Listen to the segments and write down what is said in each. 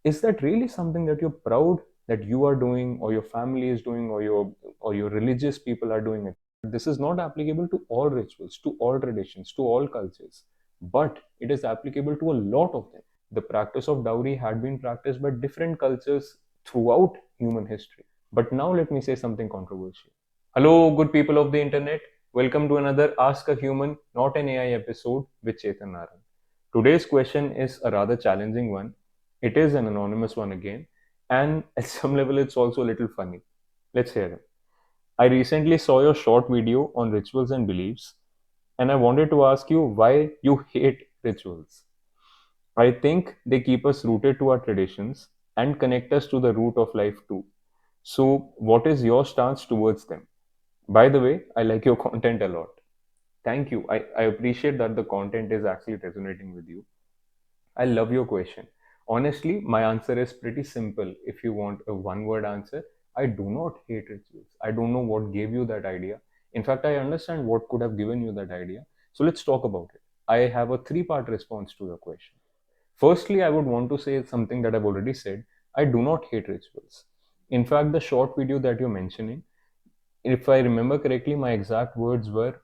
is that really something that you're proud that you are doing, or your family is doing, or your religious people are doing it? This is not applicable to all rituals, to all traditions, to all cultures, but it is applicable to a lot of them. The practice of dowry had been practiced by different cultures throughout human history. But now let me say something controversial. Hello, good people of the internet. Welcome to another Ask a Human, Not an AI episode with Chetan Naran. Today's question is a rather challenging one. It is an anonymous one again, and at some level, it's also a little funny. Let's hear it. I recently saw your short video on rituals and beliefs, and I wanted to ask you why you hate rituals. I think they keep us rooted to our traditions and connect us to the root of life too. So, what is your stance towards them? By the way, I like your content a lot. Thank you. I appreciate that the content is actually resonating with you. I love your question. Honestly, my answer is pretty simple. If you want a one word answer, I do not hate rituals. I don't know what gave you that idea. In fact, I understand what could have given you that idea. So let's talk about it. I have a three-part response to your question. Firstly, I would want to say something that I've already said. I do not hate rituals. In fact, the short video that you're mentioning, if I remember correctly, my exact words were,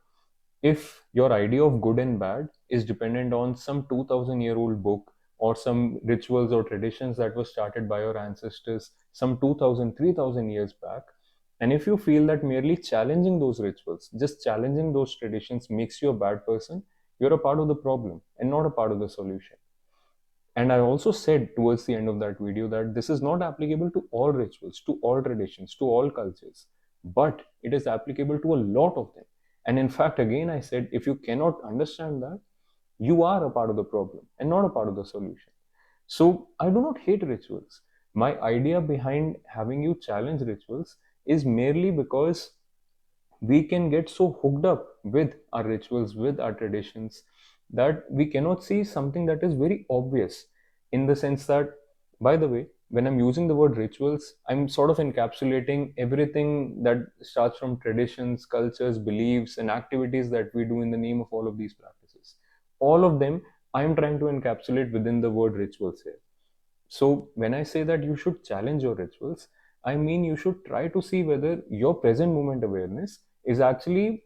if your idea of good and bad is dependent on some 2000-year-old book or some rituals or traditions that were started by your ancestors some 2000, 3000 years back, and if you feel that merely challenging those rituals, just challenging those traditions makes you a bad person, you're a part of the problem and not a part of the solution. And I also said towards the end of that video that this is not applicable to all rituals, to all traditions, to all cultures, but it is applicable to a lot of them. And in fact, again, I said, if you cannot understand that, you are a part of the problem and not a part of the solution. So I do not hate rituals. My idea behind having you challenge rituals is merely because we can get so hooked up with our rituals, with our traditions, that we cannot see something that is very obvious. In the sense that, by the way, when I'm using the word rituals, I'm sort of encapsulating everything that starts from traditions, cultures, beliefs, and activities that we do in the name of all of these practices. All of them, I'm trying to encapsulate within the word rituals here. So, when I say that you should challenge your rituals, I mean you should try to see whether your present moment awareness is actually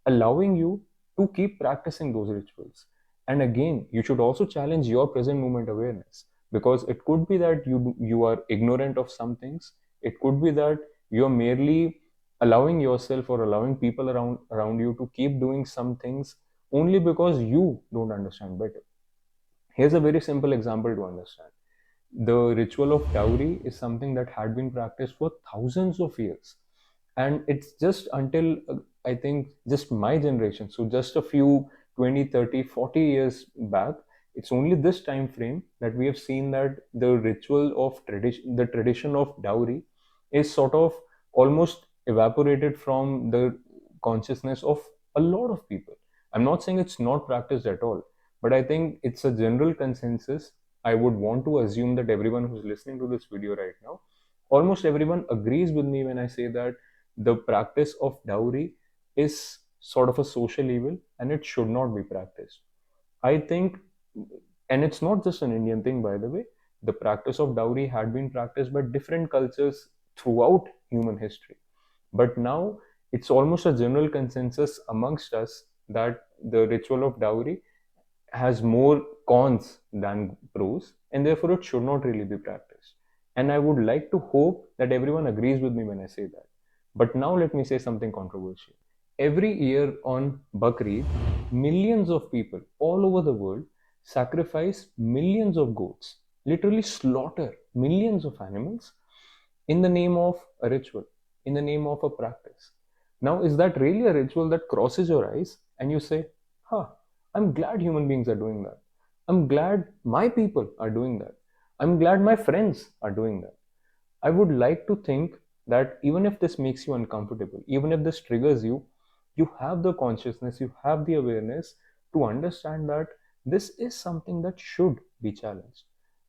allowing you to keep practicing those rituals. And again, you should also challenge your present moment awareness, because it could be that you are ignorant of some things. It could be that you're merely allowing yourself or allowing people around you to keep doing some things only because you don't understand better. Here's a very simple example to understand. The ritual of dowry is something that had been practiced for thousands of years, and it's just until I think just my generation, so just a few 20, 30, 40 years back, it's only this time frame that we have seen that the ritual of tradition, the tradition of dowry, is sort of almost evaporated from the consciousness of a lot of people. I'm not saying it's not practiced at all, but I think it's a general consensus. I would want to assume that everyone who's listening to this video right now, almost everyone agrees with me when I say that the practice of dowry is sort of a social evil and it should not be practiced. I think, and it's not just an Indian thing, by the way, the practice of dowry had been practiced by different cultures throughout human history. But now it's almost a general consensus amongst us that the ritual of dowry has more cons than pros, and therefore it should not really be practiced. And I would like to hope that everyone agrees with me when I say that. But now let me say something controversial. Every year on Bakrid, millions of people all over the world sacrifice millions of goats, literally slaughter millions of animals in the name of a ritual, in the name of a practice. Now, is that really a ritual that crosses your eyes and you say, huh, I'm glad human beings are doing that. I'm glad my people are doing that. I'm glad my friends are doing that. I would like to think that even if this makes you uncomfortable, even if this triggers you, you have the consciousness, you have the awareness to understand that this is something that should be challenged.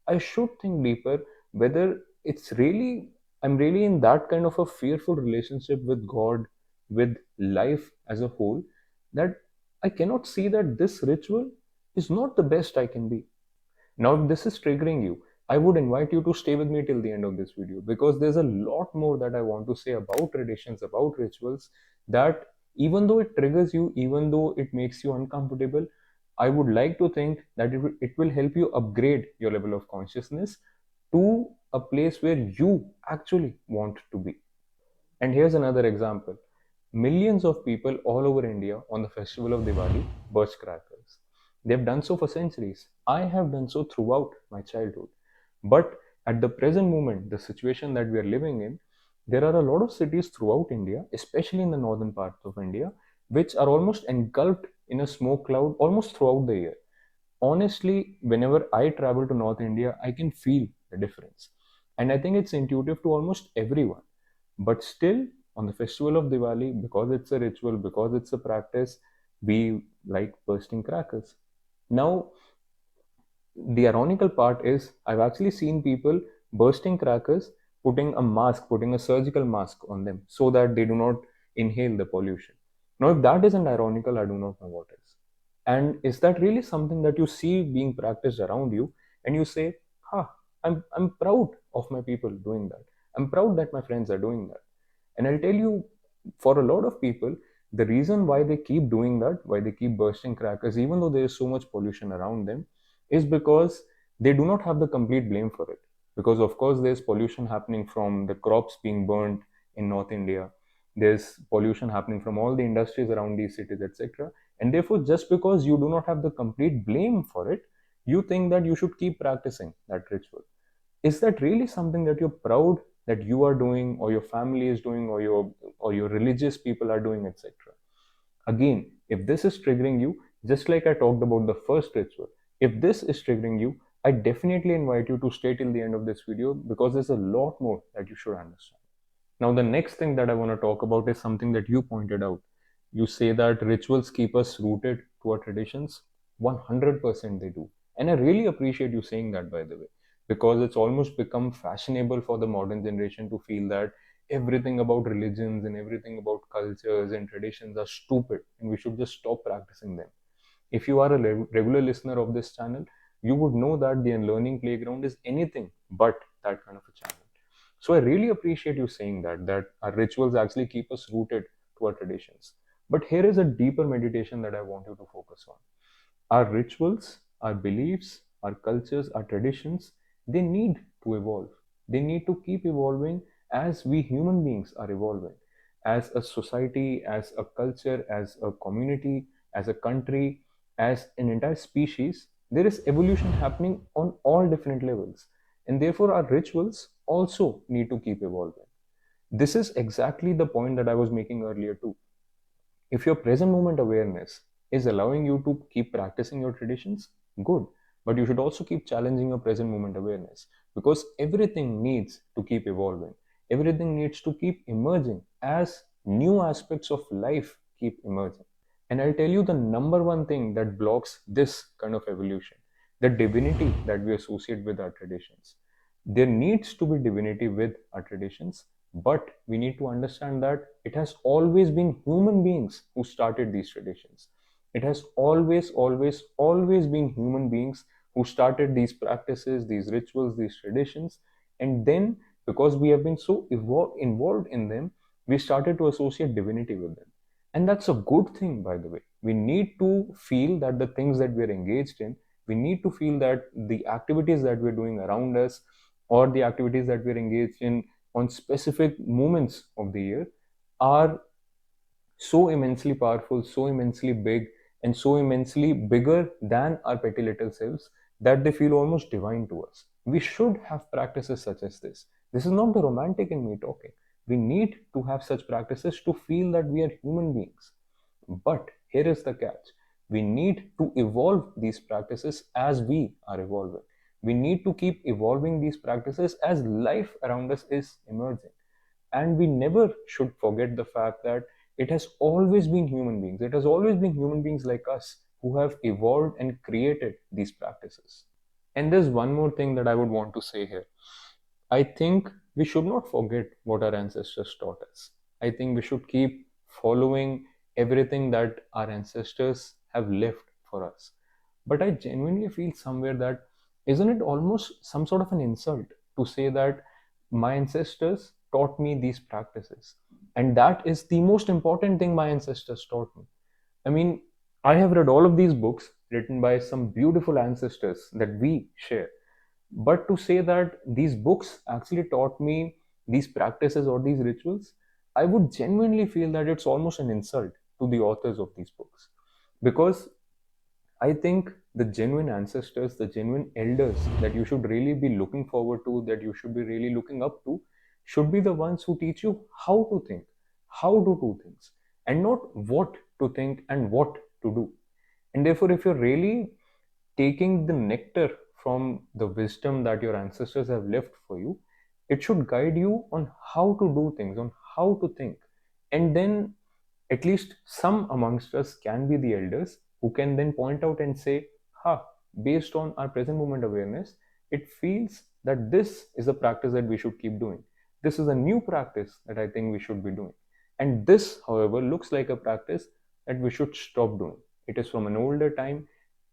I should think deeper whether it's really, I'm really in that kind of a fearful relationship with God, with life as a whole, that I cannot see that this ritual is not the best I can be. Now, if this is triggering you, I would invite you to stay with me till the end of this video, because there's a lot more that I want to say about traditions, about rituals, that even though it triggers you, even though it makes you uncomfortable, I would like to think that it will help you upgrade your level of consciousness to a place where you actually want to be. And here's another example. Millions of people all over India on the festival of Diwali burst crackers. They've done so for centuries. I have done so throughout my childhood. But at the present moment, the situation that we are living in, there are a lot of cities throughout India, especially in the northern parts of India, which are almost engulfed in a smoke cloud almost throughout the year. Honestly, whenever I travel to North India, I can feel the difference. And I think it's intuitive to almost everyone. But still, on the festival of Diwali, because it's a ritual, because it's a practice, we like bursting crackers. Now, the ironical part is, I've actually seen people bursting crackers, putting a mask, putting a surgical mask on them so that they do not inhale the pollution. Now, if that isn't ironical, I do not know what is. And is that really something that you see being practiced around you and you say, I'm proud of my people doing that. I'm proud that my friends are doing that. And I'll tell you, for a lot of people, the reason why they keep doing that, why they keep bursting crackers, even though there is so much pollution around them, is because they do not have the complete blame for it. Because, of course, there's pollution happening from the crops being burned in North India, there's pollution happening from all the industries around these cities, etc. And therefore, just because you do not have the complete blame for it, you think that you should keep practicing that ritual. Is that really something that you're proud that you are doing, or your family is doing, or your religious people are doing, etc.? Again, if this is triggering you, just like I talked about the first ritual, if this is triggering you, I definitely invite you to stay till the end of this video, because there's a lot more that you should understand. Now, the next thing that I want to talk about is something that you pointed out. You say that rituals keep us rooted to our traditions. 100% they do. And I really appreciate you saying that, by the way, because it's almost become fashionable for the modern generation to feel that everything about religions and everything about cultures and traditions are stupid and we should just stop practicing them. If you are a regular listener of this channel, you would know that the Unlearning Playground is anything but that kind of a channel. So I really appreciate you saying that our rituals actually keep us rooted to our traditions. But here is a deeper meditation that I want you to focus on. Our rituals, our beliefs, our cultures, our traditions, they need to evolve. They need to keep evolving as we human beings are evolving. As a society, as a culture, as a community, as a country, as an entire species, there is evolution happening on all different levels. And therefore, our rituals also need to keep evolving. This is exactly the point that I was making earlier, too. If your present moment awareness is allowing you to keep practicing your traditions, good. But you should also keep challenging your present moment awareness, because everything needs to keep evolving. Everything needs to keep emerging as new aspects of life keep emerging. And I'll tell you the number one thing that blocks this kind of evolution: the divinity that we associate with our traditions. There needs to be divinity with our traditions, but we need to understand that it has always been human beings who started these traditions. It has always, always, always been human beings who started these practices, these rituals, these traditions. And then, because we have been so involved in them, we started to associate divinity with them. And that's a good thing, by the way. We need to feel that the things that we're engaged in, we need to feel that the activities that we're doing around us, or the activities that we're engaged in on specific moments of the year, are so immensely powerful, so immensely big, and so immensely bigger than our petty little selves that they feel almost divine to us. We should have practices such as this. This is not the romantic in me talking. We need to have such practices to feel that we are human beings. But here is the catch: we need to evolve these practices as we are evolving. We need to keep evolving these practices as life around us is emerging. And we never should forget the fact that it has always been human beings. It has always been human beings like us who have evolved and created these practices. And there's one more thing that I would want to say here. I think we should not forget what our ancestors taught us. I think we should keep following everything that our ancestors have left for us. But I genuinely feel somewhere that Isn't it almost some sort of an insult to say that my ancestors taught me these practices? And that is the most important thing my ancestors taught me. I mean, I have read all of these books written by some beautiful ancestors that we share. But to say that these books actually taught me these practices or these rituals, I would genuinely feel that it's almost an insult to the authors of these books. Because I think the genuine ancestors, the genuine elders that you should really be looking forward to, that you should be really looking up to, should be the ones who teach you how to think, how to do things, and not what to think and what to do. And therefore, if you're really taking the nectar from the wisdom that your ancestors have left for you, it should guide you on how to do things, on how to think. And then at least some amongst us can be the elders who can then point out and say, ha, based on our present moment awareness, it feels that this is a practice that we should keep doing. This is a new practice that I think we should be doing. And this, however, looks like a practice that we should stop doing. It is from an older time,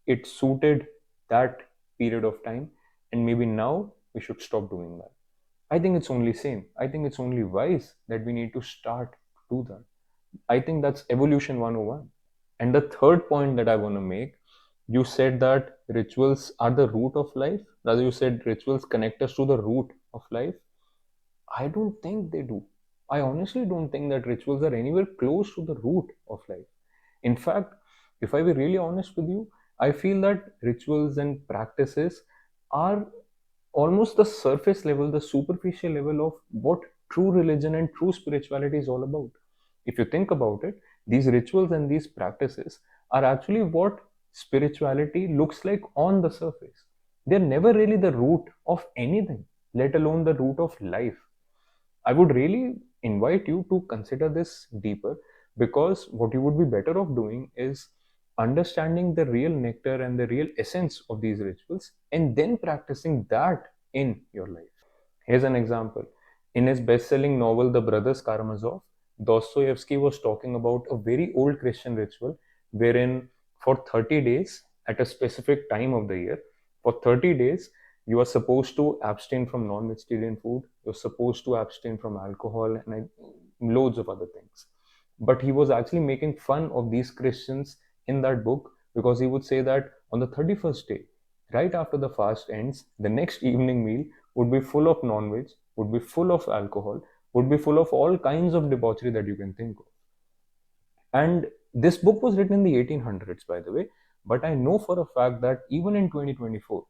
it suited that period of time, and maybe now we should stop doing that. I think it's only sane. I think it's only wise that we need to start to do that. I think that's evolution 101. And the third point that I want to make, you said that rituals are the root of life. Rather, you said rituals connect us to the root of life. I don't think they do. I honestly don't think that rituals are anywhere close to the root of life. In fact, if I be really honest with you, I feel that rituals and practices are almost the surface level, the superficial level of what true religion and true spirituality is all about. If you think about it, these rituals and these practices are actually what spirituality looks like on the surface. They're never really the root of anything, let alone the root of life. I would really invite you to consider this deeper, because what you would be better off doing is understanding the real nectar and the real essence of these rituals and then practicing that in your life. Here's an example. In his best selling novel, The Brothers Karamazov, Dostoevsky was talking about a very old Christian ritual wherein for 30 days, at a specific time of the year, for 30 days, you are supposed to abstain from non vegetarian food, you're supposed to abstain from alcohol, and loads of other things. But he was actually making fun of these Christians in that book, because he would say that on the 31st day, right after the fast ends, the next evening meal would be full of non-veg, would be full of alcohol, would be full of all kinds of debauchery that you can think of. And this book was written in the 1800s, by the way, but I know for a fact that even in 2024,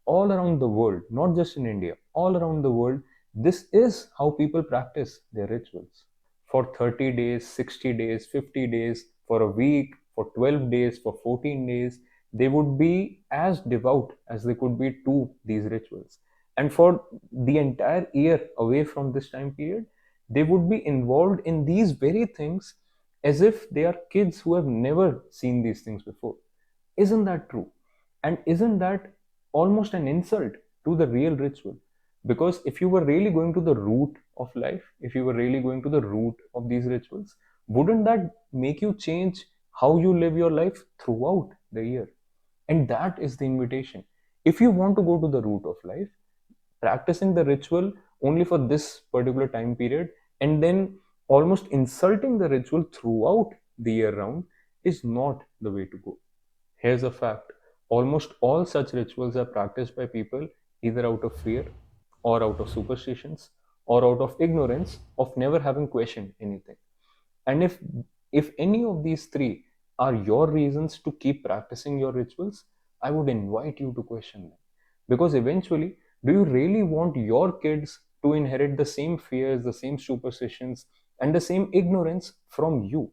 all around the world, not just in India, all around the world, this is how people practice their rituals. For 30 days, 60 days, 50 days, for a week, for 12 days, for 14 days, they would be as devout as they could be to these rituals. And for the entire year away from this time period, they would be involved in these very things as if they are kids who have never seen these things before. Isn't that true? And isn't that almost an insult to the real ritual? Because if you were really going to the root of life, if you were really going to the root of these rituals, wouldn't that make you change how you live your life throughout the year? And that is the invitation. If you want to go to the root of life, practicing the ritual only for this particular time period and then almost insulting the ritual throughout the year round is not the way to go. Here's a fact: almost all such rituals are practiced by people either out of fear, or out of superstitions, or out of ignorance of never having questioned anything. And if any of these three are your reasons to keep practicing your rituals, I would invite you to question them. Because eventually, do you really want your kids to inherit the same fears, the same superstitions, and the same ignorance from you?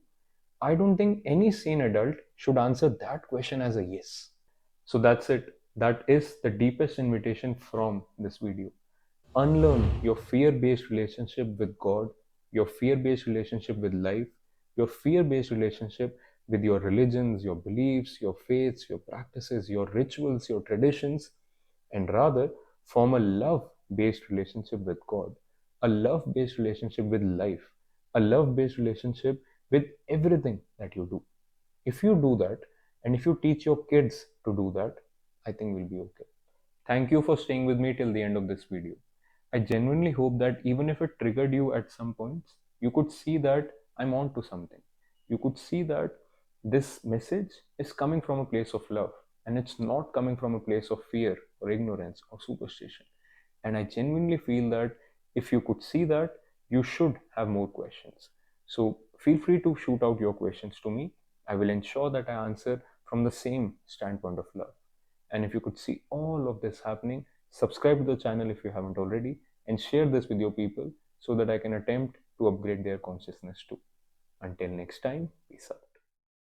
I don't think any sane adult should answer that question as a yes. So that's it. That is the deepest invitation from this video. Unlearn your fear based relationship with God, your fear based relationship with life, your fear based relationship with your religions, your beliefs, your faiths, your practices, your rituals, your traditions, and rather form a love based relationship with God, a love based relationship with life, a love based relationship with everything that you do. If you do that, and if you teach your kids to do that, I think we'll be okay. Thank you for staying with me till the end of this video. I genuinely hope that even if it triggered you at some points, you could see that I'm on to something. You could see that this message is coming from a place of love, and it's not coming from a place of fear or ignorance or superstition. And I genuinely feel that if you could see that, you should have more questions. So feel free to shoot out your questions to me. I will ensure that I answer from the same standpoint of love. And if you could see all of this happening, subscribe to the channel if you haven't already, and share this with your people so that I can attempt to upgrade their consciousness too. Until next time, peace out.